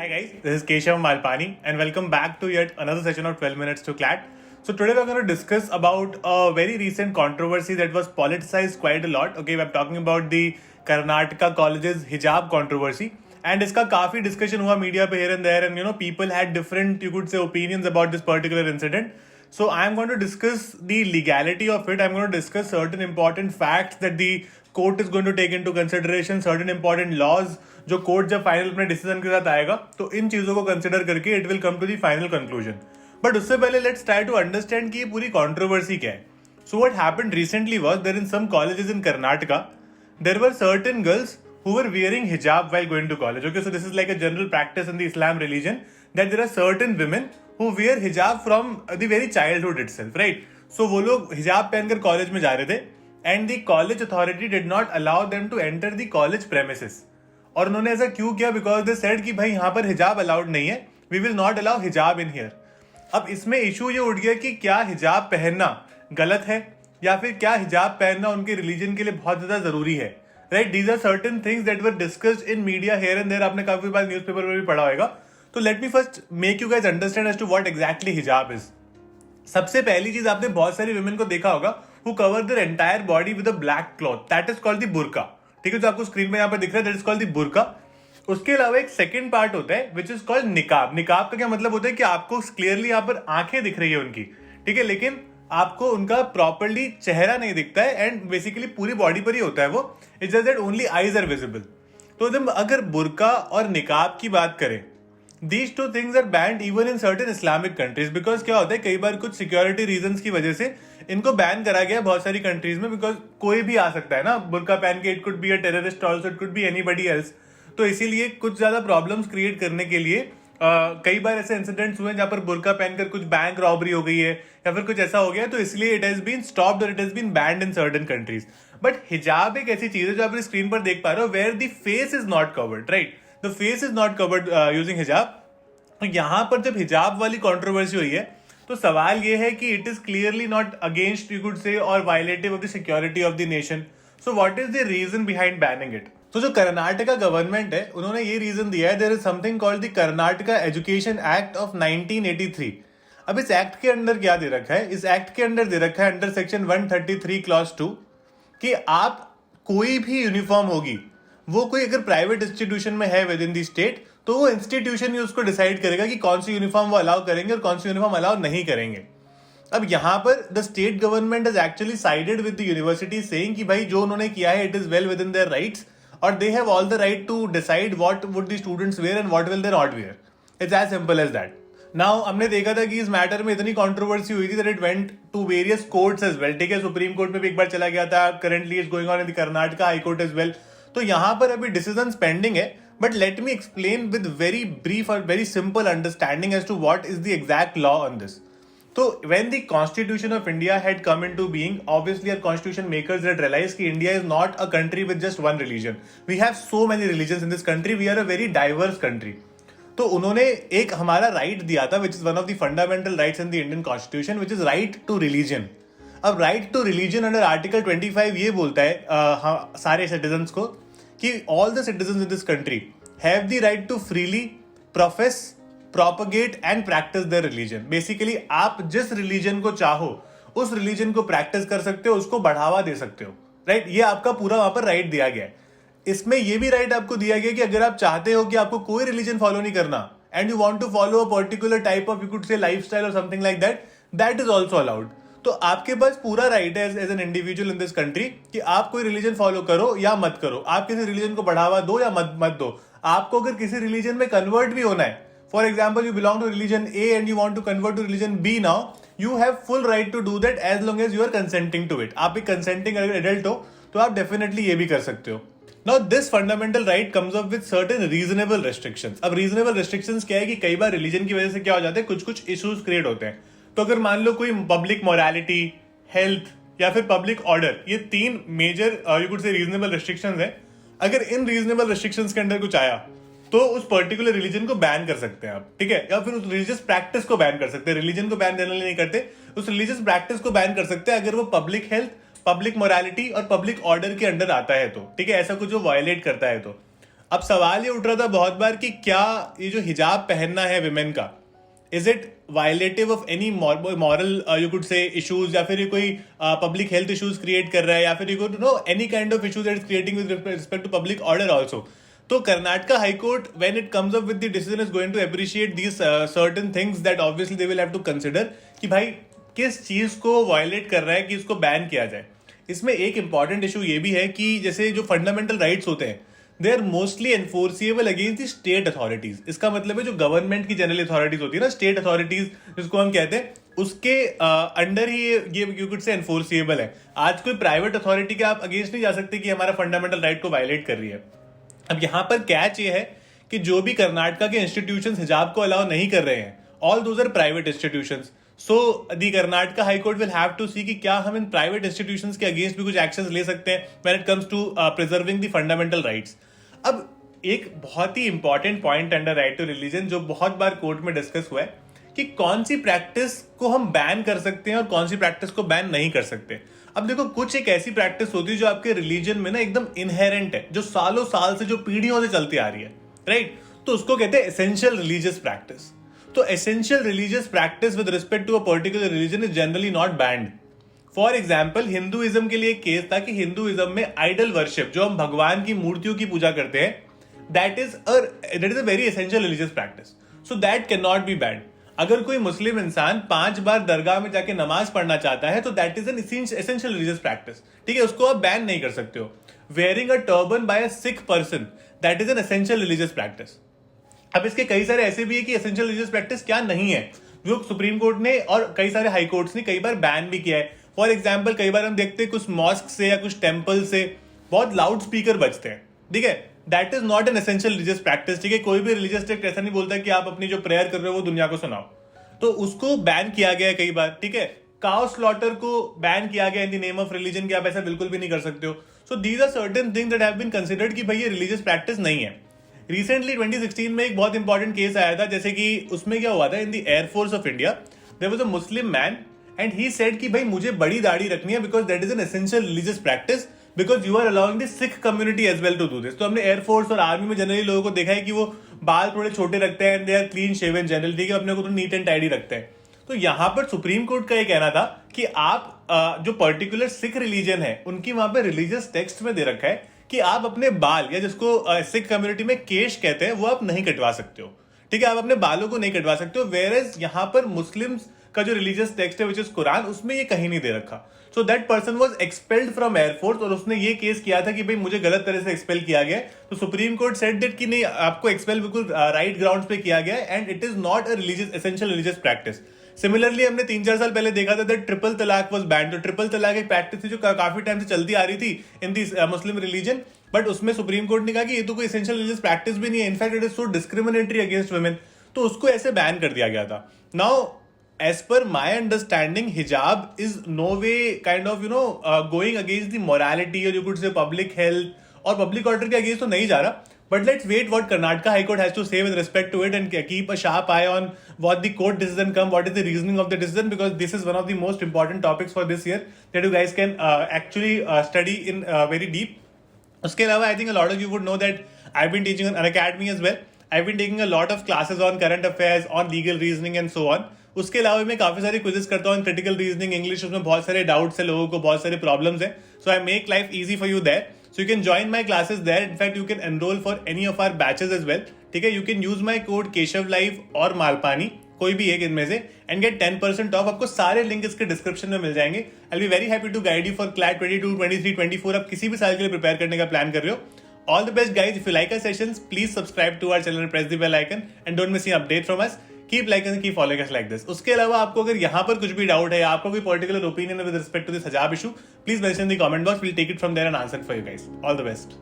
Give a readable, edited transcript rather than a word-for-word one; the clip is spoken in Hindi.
Hi guys, this is Keshav Malpani and welcome back to yet another session of 12 minutes to CLAT. So today we're going to discuss about a very recent controversy that was politicized quite a lot. Okay, we're talking about the Karnataka colleges hijab controversy and इसका काफी discussion हुआ media पे here and there, and people had different, you could say, opinions about this particular incident. So I'm going to discuss the legality of it. I'm going to discuss certain important facts that the court is going to take into consideration, certain important laws जो कोर्ट जब फाइनल अपने डिसीजन के साथ आएगा तो इन चीजों को कंसिडर करके it will come to the final conclusion. But उससे पहले लेट्स ट्राई टू अंडरस्टैंड कि ये पूरी कंट्रोवर्सी क्या है. So what happened recently was there in some colleges in Karnataka there were certain girls who were wearing hijab while going to college. Okay, so this is like a general practice in the Islam religion that there are certain women who wear hijab from the very childhood itself, right? So वो लोग हिजाब पहनकर कॉलेज में जा रहे थे and the college authority did not allow them to enter the college premises. और उन्होंने ऐसा क्यों किया? बिकॉज दे सेड कि भाई यहाँ पर हिजाब अलाउड नहीं है, वी विल नॉट अलाउ हिजाब इन हियर. अब इसमें इशू ये उठ गया कि क्या हिजाब पहनना गलत है या फिर क्या हिजाब पहनना उनके रिलीजन के लिए बहुत ज्यादा जरूरी है, right? These are certain things that were discussed in media here and there. आपने काफी बार न्यूज़पेपर में भी पढ़ा होगा. तो let me first make you guys understand as to what exactly hijab is. सबसे पहली चीज, आपने बहुत सारी वुमेन को देखा होगा who cover their entire body with a black cloth, that is called the burqa. ठीक है, जो आपको स्क्रीन पे यहाँ पर दिख रहा है, दैट इज कॉल्ड द बुर्का. उसके अलावा एक सेकंड पार्ट होता है विच इज कॉल्ड निकाब. निकाब का क्या मतलब होता है कि आपको क्लियरली यहाँ पर आंखें दिख रही है उनकी, ठीक है, लेकिन आपको उनका प्रॉपरली चेहरा नहीं दिखता है एंड बेसिकली पूरी बॉडी पर ही होता है वो. It's just that only eyes are visible. तो जब अगर बुर्का और निकाब की बात करें, these two things are banned even in certain Islamic countries. Because क्या होता है, कई बार कुछ सिक्योरिटी रीजंस की वजह से इनको बैन करा गया बहुत सारी कंट्रीज में. बिकॉज कोई भी आ सकता है ना बुर्का पहन के. It could be a terrorist also, it could be anybody else. तो इसीलिए कुछ ज्यादा प्रॉब्लम्स क्रिएट करने के लिए कई बार ऐसे इंसिडेंट्स हुए जहां पर बुर्का पहनकर कुछ बैंक रॉबरी हो गई है या फिर कुछ ऐसा हो गया. तो इसलिए इट हैज बीन स्टॉप्ड और it has been banned in certain countries. But हिजाब एक ऐसी चीज है जो आप स्क्रीन पर देख पा रहे हो, where the face is not covered, right? The face is not covered using hijab. तो यहां पर जब हिजाब वाली कंट्रोवर्सी हुई है तो सवाल यह है कि it is clearly not against, you could say, और violative of the security of the nation. So what is the reason behind banning it? तो जो कर्नाटका गवर्नमेंट है उन्होंने ये रीजन दिया है, there is something called the Karnataka education act of 1983. अब इस एक्ट के अंदर क्या दे रखा है? इस एक्ट के अंदर दे रखा है अंडर सेक्शन 133 क्लॉज 2 कि आप कोई भी यूनिफॉर्म होगी, वो कोई अगर प्राइवेट इंस्टीट्यूशन में है विद इन द स्टेट, तो वो इंस्टीट्यूशन ही उसको डिसाइड करेगा कि कौन सी यूनिफॉर्म वो अलाउ करेंगे और कौन सी यूनिफॉर्म अलाउ नहीं करेंगे. अब यहां पर the state government is actually sided with the university saying कि भाई जो उन्होंने किया है it is well within their rights और they have all the right to decide what would the students wear and what will they not wear. It's as simple as that. Now हमने देखा था कि इस मैटर में इतनी कंट्रोवर्सी हुई थी that it went to various courts as well. ठीक है, सुप्रीम कोर्ट में भी एक बार चला गया था. Currently is going on in the Karnataka high court as well. तो यहां पर अभी डिसीजन पेंडिंग है. But let me explain with very brief or very simple understanding as to what is the exact law on this. So when the Constitution of India had come into being, obviously our constitution makers had realized that India is not a country with just one religion. We have so many religions in this country. We are a very diverse country. तो उन्होंने एक हमारा राइट दिया था which is one of the fundamental rights in the Indian Constitution, which is right to religion. अब right to religion under Article 25 ये बोलता है सारे citizens को कि all the citizens in this country have the right to freely profess, propagate and practice their religion. Basically आप जिस religion को चाहो उस religion को practice कर सकते हो, उसको बढ़ावा दे सकते हो, right? ये आपका पूरा वहां पर right दिया गया है. इसमें ये भी right आपको दिया गया कि अगर आप चाहते हो कि आपको कोई religion follow नहीं करना and you want to follow a particular type of, you could say, lifestyle or something like that, that is also allowed. तो आपके पास पूरा राइट है as an individual in this country कि आप कोई रिलीजन फॉलो करो या मत करो, आप किसी रिलीजन को बढ़ावा दो या मत दो. आपको अगर किसी रिलीजन में कन्वर्ट भी होना है, for example you belong to religion A and you want to convert to religion B, now you have full right to do that as long as you are consenting to it. आप एक कंसेंटिंग एडल्ट हो तो आप डेफिनेटली ये भी कर सकते हो. Now this fundamental right comes up with certain reasonable restrictions. अब रीजनेबल रेस्ट्रिक्शंस क्या है कि कई बार रिलीजन की वजह से क्या हो जाता है, कुछ इश्यूज क्रिएट होते हैं. तो अगर मान लो कोई पब्लिक मोरालिटी, हेल्थ या फिर पब्लिक ऑर्डर, ये तीन major you could say reasonable restrictions हैं. अगर इन रीजनेबल रेस्ट्रिक्शंस के अंदर कुछ आया तो उस पर्टिकुलर रिलीजन को बैन कर सकते हैं आप, ठीक है, या फिर उस रिलीजियस प्रैक्टिस को बैन कर सकते हैं. रिलीजन को बैन जनरली नहीं करते, उस रिलीजियस प्रैक्टिस को बैन कर सकते हैं अगर वो पब्लिक हेल्थ, पब्लिक मोरालिटी और पब्लिक ऑर्डर के अंडर आता है तो, ठीक है, ऐसा कुछ जो वायलेट करता है तो. अब सवाल ये उठ रहा था बहुत बार कि क्या ये जो हिजाब पहनना है विमेन का, is it violative of any moral you could से इश्यूज, या फिर ये कोई पब्लिक हेल्थ इश्यूज क्रिएट कर रहा है, या फिर you could know any kind of issues that is creating with respect to public order also. तो Karnataka high court when it comes up with the decision is going to appreciate these certain things that obviously they will have to consider कि भाई किस चीज को वायलेट कर रहा है कि इसको बैन किया जाए. इसमें एक इंपॉर्टेंट इशू ये भी है कि जैसे जो फंडामेंटल राइट्स होते हैं they are mostly enforceable against the state authorities. इसका मतलब है जो गवर्नमेंट की जनरल अथॉरिटीज होती है ना, स्टेट अथॉरिटीज जिसको हम कहते हैं, उसके अंडर ही ये यू कुड से एनफोर्सिएबल है. आज कोई प्राइवेट अथॉरिटी के आप अगेंस्ट नहीं जा सकते कि हमारा फंडामेंटल राइट को वायलेट कर रही है. अब यहां पर कैच ये है कि जो भी कर्नाटका के इंस्टीट्यूशंस हिजाब को अलाउ नहीं कर रहे हैं, all those are private institutions. So the Karnataka high court will have to see कि क्या हम इन प्राइवेट इंस्टीट्यूशंस के अगेंस्ट भी कुछ एक्शंस ले सकते हैं when it comes to preserving the fundamental rights. अब एक बहुत ही important point under right to religion जो बहुत बार कोर्ट में डिस्कस हुआ है कि कौन सी प्रैक्टिस को हम बैन कर सकते हैं और कौन सी प्रैक्टिस को बैन नहीं कर सकते. अब देखो, कुछ एक ऐसी प्रैक्टिस होती है जो आपके रिलीजन में ना एकदम इनहेरेंट है, जो सालों साल से, जो पीढ़ियों से चलती आ रही है, राइट. तो उसको कहते हैं एसेंशियल रिलीजियस प्रैक्टिस. तो essential religious practice with respect to a particular religion is generally not banned. For example, Hinduism के लिए एक केस था कि हिंदुइज्म में आइडल वर्शिप, जो हम भगवान की मूर्तियों की पूजा करते हैं, that is a very essential religious practice. So that can not be band. अगर कोई मुस्लिम इंसान 5 बार दरगाह में जाके नमाज पढ़ना चाहता है तो that is an essential religious practice. ठीक है, उसको आप बैन नहीं कर सकते हो. Wearing a turban by a Sikh person, that is an essential religious practice. अब इसके कई सारे ऐसे भी है कि एसेंशियल रिलीजियस प्रैक्टिस क्या नहीं है, जो सुप्रीम कोर्ट ने और कई सारे हाई कोर्ट्स ने कई बार बैन भी किया है. फॉर एग्जाम्पल, कई बार हम देखते हैं कुछ मॉस्क से या कुछ टेम्पल से बहुत लाउड स्पीकर बजते हैं. ठीक है, that is not an essential religious practice. ठीक है, कोई भी रिलीजियस टेक्स्ट ऐसा नहीं बोलता कि आप अपनी जो प्रेयर कर रहे हो वो दुनिया को सुनाओ. तो उसको बैन किया गया है कई बार. ठीक है, काउ स्लॉटर को बैन किया गया in the name of religion कि आप ऐसा बिल्कुल भी नहीं कर सकते हो. So these are certain things that have been considered कि भाई ये रिलीजियस प्रैक्टिस नहीं है. रिसेंटली 2016 में एक बहुत इंपॉर्टेंट केस आया था, जैसे कि उसमें क्या हुआ था, in the air force of India there was a Muslim man and he said कि भाई मुझे बड़ी दाढ़ी रखनी है because that is an essential religious practice because you are allowing the Sikh community as well to do this. तो हमने एयरफोर्स और आर्मी में जनरली लोगों को देखा है कि वो बाल थोड़े छोटे रखते हैं and they are clean shaven general. ठीक है, अपने को तो नीट एंड टाइडी रखते हैं. तो यहां पर सुप्रीम कोर्ट का ये कहना था कि आप जो पर्टिकुलर सिख रिलीजन है उनकी वहां पर रिलीजियस टेक्स्ट में दे रखा है कि आप अपने बाल, या जिसको सिख कम्युनिटी में केश कहते हैं, वो आप नहीं कटवा सकते हो. ठीक है, आप अपने बालों को नहीं कटवा सकते हो. वेयरएज यहां पर मुस्लिम्स का जो रिलीजियस टेक्स्ट है विच इज कुरान, उसमें ये कहीं नहीं दे रखा. So that person was expelled from air force और उसने ये केस किया था कि भाई मुझे गलत तरह से एक्सपेल किया गया. तो सुप्रीम कोर्ट सेड दैट कि नहीं, आपको एक्सपेल बिल्कुल राइट ग्राउंड्स पे किया गया and it is not a religious essential religious practice. Similarly हमने 3-4 साल पहले देखा था दैट ट्रिपल तलाक वाज बैंड. तो ट्रिपल तलाक एक प्रैक्टिस थी जो काफी टाइम से चलती आ रही थी इन दी मुस्लिम रिलीजन, बट उसमें सुप्रीम कोर्ट ने कहा कि ये तो कोई एसेंशियल रिलीजियस प्रैक्टिस भी नहीं है, in fact it is so discriminatory against women. तो उसको ऐसे बैन कर दिया गया था. Now as per my understanding, hijab is no way kind of going against the morality or you could say public health or public order के against तो नहीं जा रहा. But let's wait what Karnataka High Court has to say with respect to it and keep a sharp eye on what the court decision come, what is the reasoning of the decision, because this is one of the most important topics for this year that you guys can actually study in very deep. उसके अलावा I think a lot of you would know that I've been teaching on Unacademy as well. I've been taking a lot of classes on current affairs, on legal reasoning and so on. उसके अलावा मैं काफी सारे क्विजेस करता हूँ, क्रिटिकल रीजनिंग, इंग्लिश, उसमें बहुत सारे डाउट्स है लोगों को, बहुत सारे प्रॉब्लम्स है. So I make life easy for you there. So you can join my classes there. In fact you can enrol for any of our batches as well. ठीक है, you can use my code Keshav live और मालपानी, कोई भी एक इनमें से, एंड गेट 10% ऑफ. आपको सारे लिंक इसके डिस्क्रिप्शन में मिल जाएंगे. I be very happy to guide you for CLAT 22, 23, 24. आप किसी भी साल के लिए प्रिपेयर करने का प्लान कर रहे हो. All the best, guys. If you like our sessions, please subscribe to our channel and press the bell icon and don't miss any update from us. Keep liking and keep following us like this. उसके अलावा आपको अगर यहाँ पर कुछ भी डाउट है या आपका कोई particular opinion with respect to this हिजाब issue, please mention in the comment box. We'll take it from there and answer for you guys. All the best.